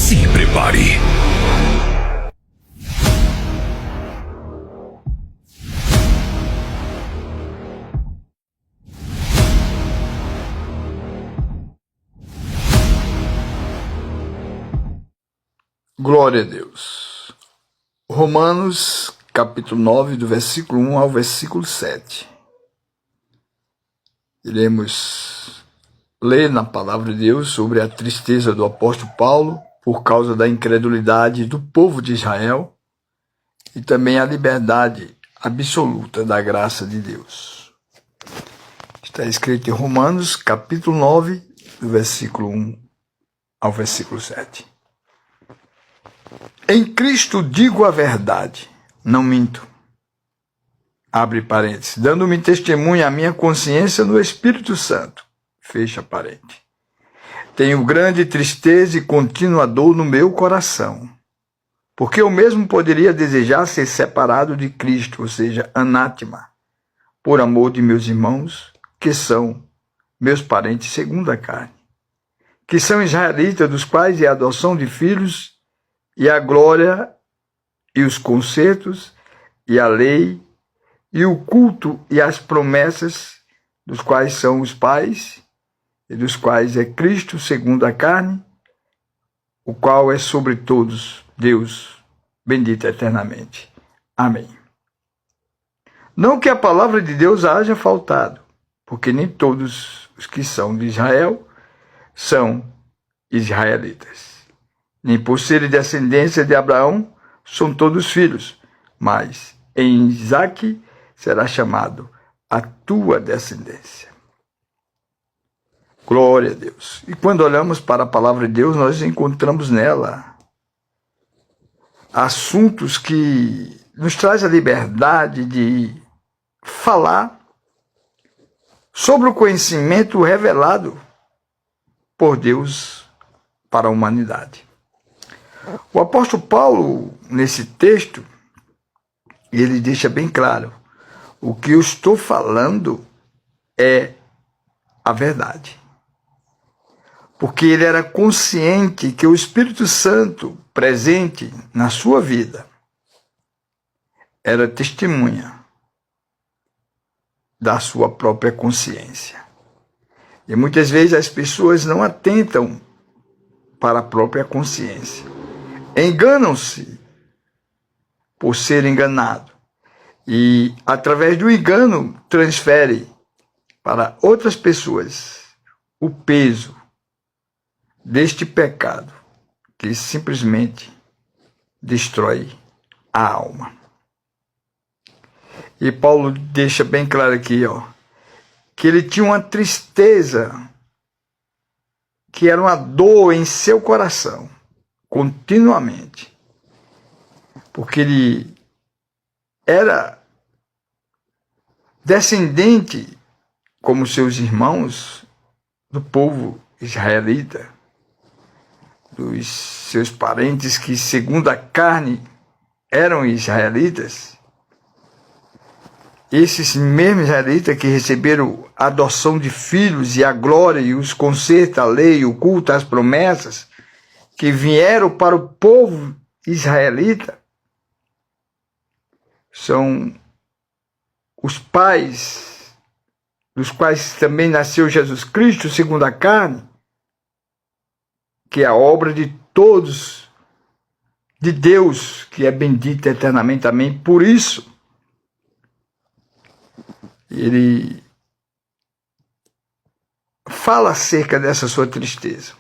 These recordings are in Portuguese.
Se prepare. Glória a Deus. Romanos, capítulo 9, do versículo 1 ao versículo 7. Iremos ler na palavra de Deus sobre a tristeza do apóstolo Paulo por causa da incredulidade do povo de Israel e também a liberdade absoluta da graça de Deus. Está escrito em Romanos, capítulo 9, do versículo 1 ao versículo 7. Em Cristo digo a verdade, não minto. Abre parênteses, dando-me testemunha a minha consciência no Espírito Santo. Fecha parênteses. Tenho grande tristeza e contínua dor no meu coração, porque eu mesmo poderia desejar ser separado de Cristo, ou seja, anátema, por amor de meus irmãos, que são meus parentes segundo a carne, que são israelitas, dos quais é a adoção de filhos, e a glória, e os concertos, e a lei, e o culto, e as promessas, dos quais são os pais, e dos quais é Cristo segundo a carne, o qual é sobre todos Deus, bendito eternamente. Amém. Não que a palavra de Deus haja faltado, porque nem todos os que são de Israel são israelitas. Nem por serem descendência de Abraão são todos filhos, mas em Isaque será chamado a tua descendência. Glória a Deus. E quando olhamos para a palavra de Deus, nós encontramos nela assuntos que nos traz a liberdade de falar sobre o conhecimento revelado por Deus para a humanidade. O apóstolo Paulo, nesse texto, ele deixa bem claro, o que eu estou falando é a verdade. Porque ele era consciente que o Espírito Santo presente na sua vida era testemunha da sua própria consciência. E muitas vezes as pessoas não atentam para a própria consciência. Enganam-se por ser enganado e, através do engano, transfere para outras pessoas o peso deste pecado que simplesmente destrói a alma. E Paulo deixa bem claro aqui, que ele tinha uma tristeza, que era uma dor em seu coração, continuamente, porque ele era descendente, como seus irmãos, do povo israelita, dos seus parentes que, segundo a carne, eram israelitas. Esses mesmos israelitas que receberam a adoção de filhos e a glória e os concertos, a lei, o culto, as promessas, que vieram para o povo israelita, são os pais dos quais também nasceu Jesus Cristo, segundo a carne, que é a obra de todos, de Deus, que é bendito eternamente. Amém. Por isso, ele fala acerca dessa sua tristeza.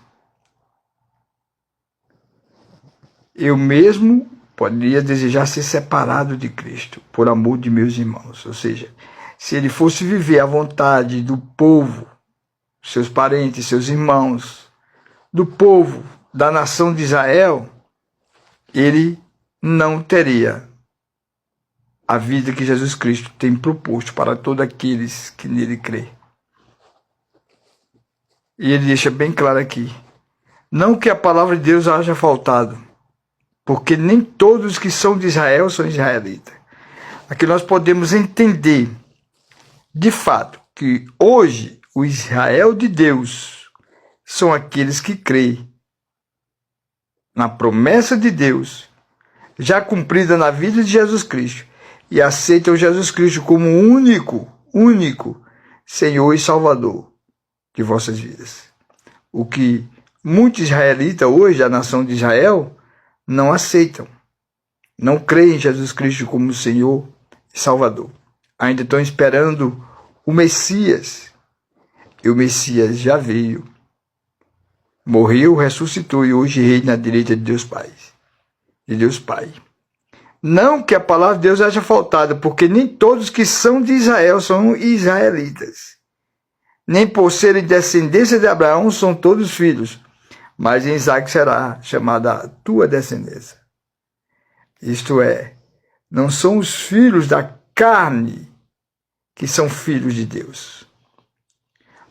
Eu mesmo poderia desejar ser separado de Cristo, por amor de meus irmãos. Ou seja, se ele fosse viver à vontade do povo, seus parentes, seus irmãos, do povo, da nação de Israel, ele não teria a vida que Jesus Cristo tem proposto para todos aqueles que nele crê. E ele deixa bem claro aqui, não que a palavra de Deus haja faltado, porque nem todos que são de Israel são israelitas. Aqui nós podemos entender, de fato, que hoje o Israel de Deus são aqueles que creem na promessa de Deus, já cumprida na vida de Jesus Cristo, e aceitam Jesus Cristo como único Senhor e Salvador de vossas vidas. O que muitos israelitas hoje, a nação de Israel, não aceitam. Não creem em Jesus Cristo como Senhor e Salvador. Ainda estão esperando o Messias. E o Messias já veio, morreu, ressuscitou e hoje reina à direita de Deus Pai. Não que a palavra de Deus haja faltado, porque nem todos que são de Israel são israelitas. Nem por serem descendência de Abraão são todos filhos, mas em Isaac será chamada a tua descendência. Isto é, não são os filhos da carne que são filhos de Deus,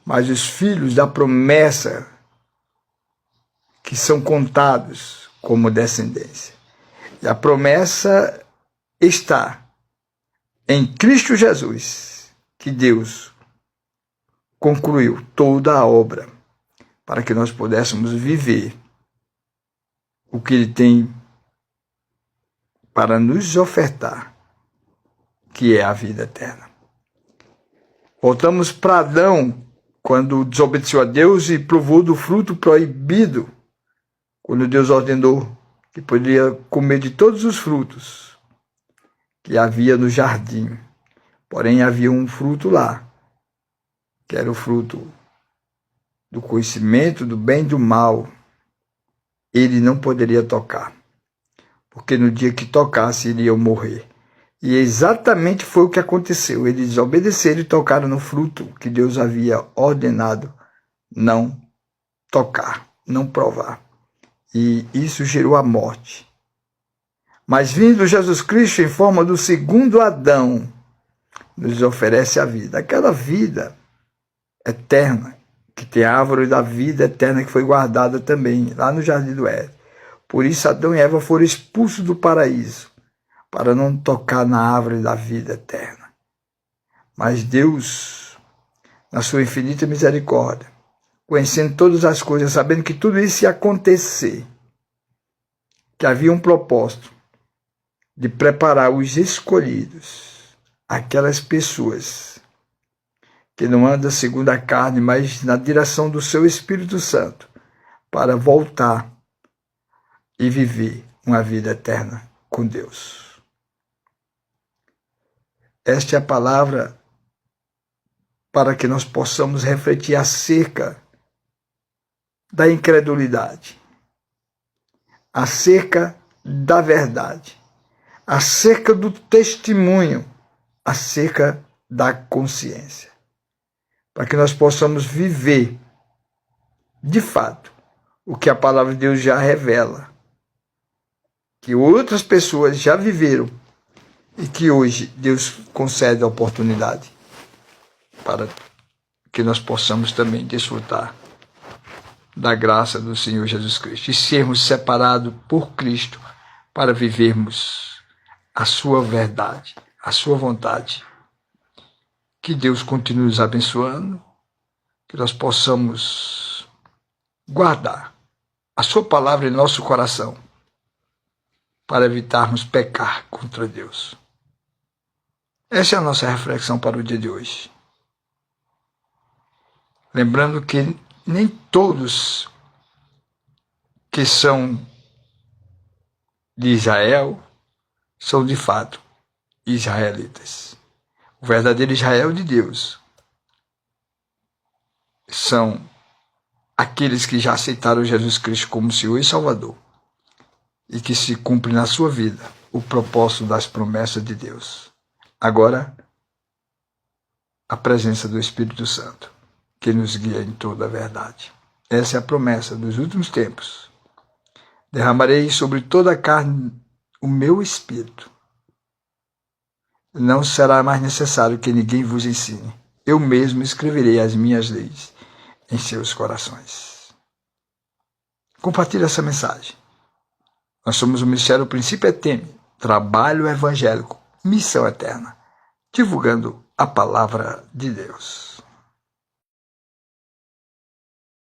mas os filhos da promessa que são contados como descendência. E a promessa está em Cristo Jesus, que Deus concluiu toda a obra para que nós pudéssemos viver o que Ele tem para nos ofertar, que é a vida eterna. Voltamos para Adão, quando desobedeceu a Deus e provou do fruto proibido, quando Deus ordenou que poderia comer de todos os frutos que havia no jardim. Porém, havia um fruto lá, que era o fruto do conhecimento do bem e do mal. Ele não poderia tocar, porque no dia que tocasse, iriam morrer. E exatamente foi o que aconteceu. Eles desobedeceram e tocaram no fruto que Deus havia ordenado não tocar, não provar. E isso gerou a morte. Mas vindo Jesus Cristo em forma do segundo Adão, nos oferece a vida. Aquela vida eterna, que tem a árvore da vida eterna que foi guardada também, lá no Jardim do Éden. Por isso Adão e Eva foram expulsos do paraíso, para não tocar na árvore da vida eterna. Mas Deus, na sua infinita misericórdia, conhecendo todas as coisas, sabendo que tudo isso ia acontecer, que havia um propósito de preparar os escolhidos, aquelas pessoas que não andam segundo a carne, mas na direção do seu Espírito Santo, para voltar e viver uma vida eterna com Deus. Esta é a palavra para que nós possamos refletir acerca da incredulidade, acerca da verdade, acerca do testemunho, acerca da consciência, para que nós possamos viver, de fato, o que a palavra de Deus já revela, que outras pessoas já viveram e que hoje Deus concede a oportunidade para que nós possamos também desfrutar da graça do Senhor Jesus Cristo e sermos separados por Cristo para vivermos a sua verdade, a sua vontade. Que Deus continue nos abençoando, que nós possamos guardar a sua palavra em nosso coração para evitarmos pecar contra Deus. Essa é a nossa reflexão para o dia de hoje. Lembrando que nem todos que são de Israel são de fato israelitas. O verdadeiro Israel de Deus são aqueles que já aceitaram Jesus Cristo como Senhor e Salvador e que se cumpre na sua vida o propósito das promessas de Deus. Agora, a presença do Espírito Santo, que nos guia em toda a verdade. Essa é a promessa dos últimos tempos. Derramarei sobre toda a carne o meu Espírito. Não será mais necessário que ninguém vos ensine. Eu mesmo escreverei as minhas leis em seus corações. Compartilhe essa mensagem. Nós somos o Ministério Princípio Eteme, trabalho evangélico, missão eterna, divulgando a palavra de Deus.